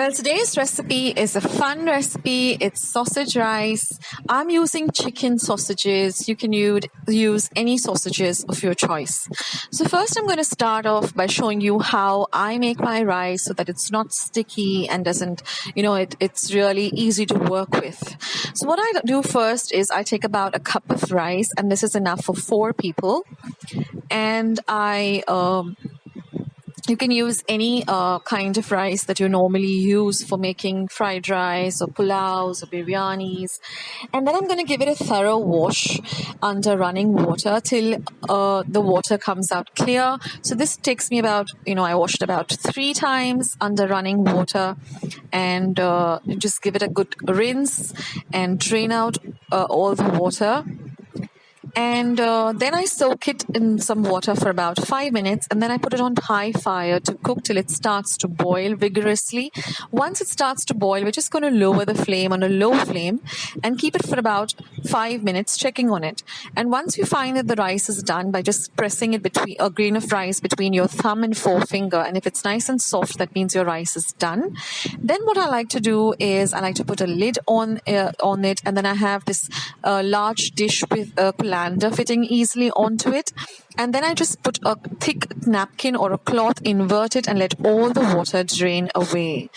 Well, today's recipe is a fun recipe. It's sausage rice. I'm using chicken sausages. You can use any sausages of your choice. So first I'm going to start off by showing you how I make my rice so that it's not sticky and doesn't, it's really easy to work with. So what I do first is I take about a cup of rice, and this is enough for 4 people. And you can use any kind of rice that you normally use for making fried rice or pulaus or biryanis. And then I'm going to give it a thorough wash under running water till the water comes out clear. So this takes me about, I washed about 3 times under running water, and just give it a good rinse and drain out all the water. And then I soak it in some water for about 5 minutes, and then I put it on high fire to cook till it starts to boil vigorously. Once it starts to boil, we're just going to lower the flame on a low flame and keep it for about 5 minutes, checking on it. And once you find that the rice is done, by just pressing it between a grain of rice between your thumb and forefinger, and if it's nice and soft, that means your rice is done. Then what I like to do is I like to put a lid on it, and then I have this large dish with a colander fitting easily onto it, and then I just put a thick napkin or a cloth, invert it, and let all the water drain away.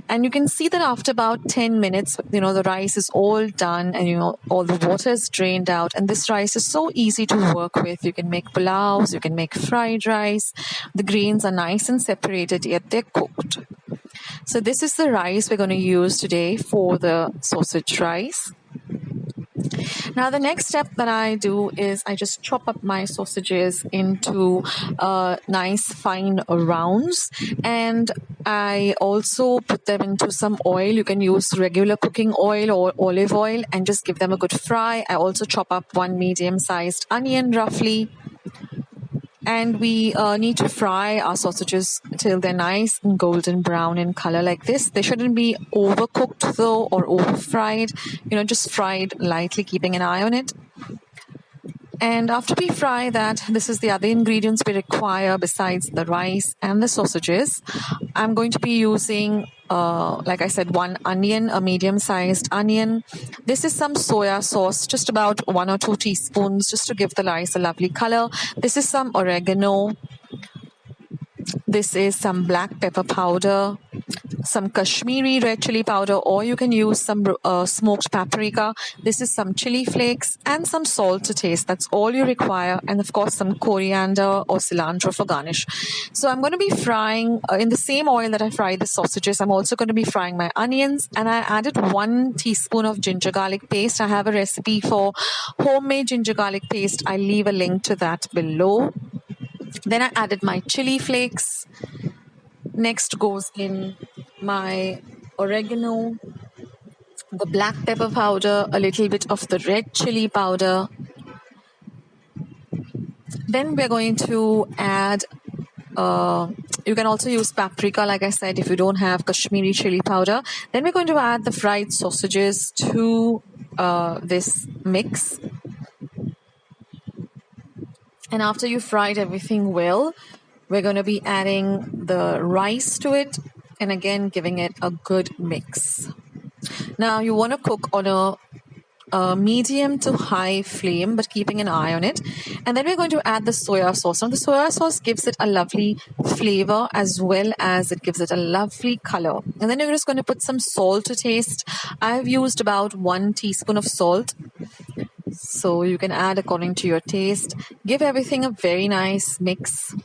And you can see that after about 10 minutes, the rice is all done, and all the water is drained out, and this rice is so easy to work with. You can make pulaus, you can make fried rice. The grains are nice and separated, yet they're cooked. So this is the rice we're going to use today for the sausage rice. Now the next step that I do is I just chop up my sausages into nice fine rounds, and I also put them into some oil. You can use regular cooking oil or olive oil and just give them a good fry. I also chop up 1 medium-sized onion roughly. And we need to fry our sausages till they're nice and golden brown in color like this. They shouldn't be overcooked though, or over fried, just fried lightly, keeping an eye on it. And after we fry that, this is the other ingredients we require besides the rice and the sausages. I'm going to be using, like I said, 1 onion, a medium-sized onion. This is some soya sauce, just about 1 or 2 teaspoons, just to give the rice a lovely color. This is some oregano. This is some black pepper powder, some Kashmiri red chili powder, or you can use some smoked paprika. This is some chili flakes and some salt to taste. That's all you require. And of course, some coriander or cilantro for garnish. So I'm going to be frying in the same oil that I fried the sausages. I'm also going to be frying my onions, and I added 1 teaspoon of ginger garlic paste. I have a recipe for homemade ginger garlic paste. I'll leave a link to that below. Then I added my chili flakes. Next goes in my oregano, the black pepper powder, a little bit of the red chili powder. Then we're going to add, you can also use paprika, like I said, if you don't have Kashmiri chili powder. Then we're going to add the fried sausages to this mix. And after you fried everything well, we're going to be adding the rice to it, and again giving it a good mix. Now you want to cook on a medium to high flame, but keeping an eye on it. And then we're going to add the soya sauce. Now the soya sauce gives it a lovely flavor, as well as it gives it a lovely color. And then you're just going to put some salt to taste. I've used about 1 teaspoon of salt. So you can add according to your taste. Give everything a very nice mix.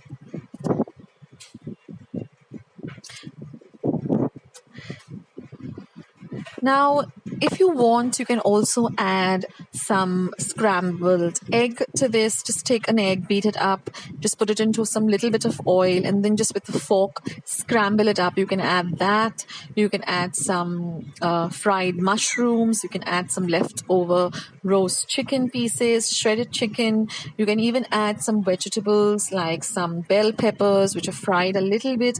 Now, if you want, you can also add some scrambled egg to this. Just take an egg, beat it up, just put it into some little bit of oil, and then just with a fork, scramble it up. You can add that. You can add some fried mushrooms. You can add some leftover roast chicken pieces, shredded chicken. You can even add some vegetables like some bell peppers, which are fried a little bit,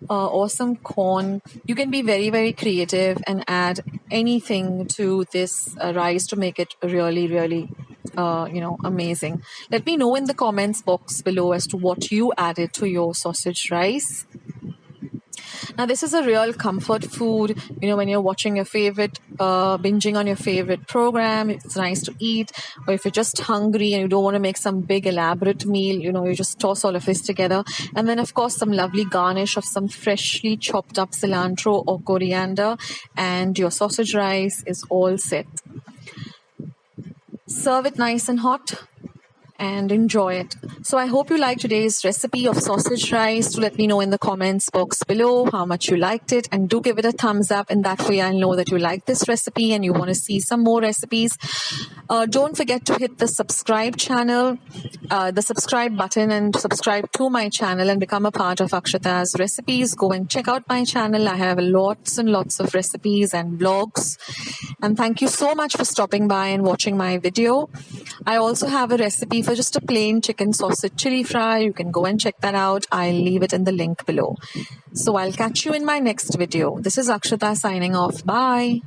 or some corn. You can be very, very creative and add anything to this rice to make it really, really amazing. Let me know in the comments box below as to what you added to your sausage rice. Now, this is a real comfort food. When you're watching your favorite, binging on your favorite program, it's nice to eat. Or if you're just hungry and you don't want to make some big elaborate meal, you just toss all of this together. And then, of course, some lovely garnish of some freshly chopped up cilantro or coriander, and your sausage rice is all set. Serve it nice and hot and enjoy it. So I hope you liked today's recipe of sausage rice. Do let me know in the comments box below how much you liked it, and do give it a thumbs up. In that way, I'll know that you like this recipe and you want to see some more recipes. Don't forget to hit the subscribe button, and subscribe to my channel and become a part of Akshata's recipes. Go and check out my channel. I have lots and lots of recipes and vlogs. And thank you so much for stopping by and watching my video. I also have a recipe for just a plain chicken sausage chili fry. You can go and check that out. I'll leave it in the link below. So I'll catch you in my next video. This is Akshata signing off. Bye.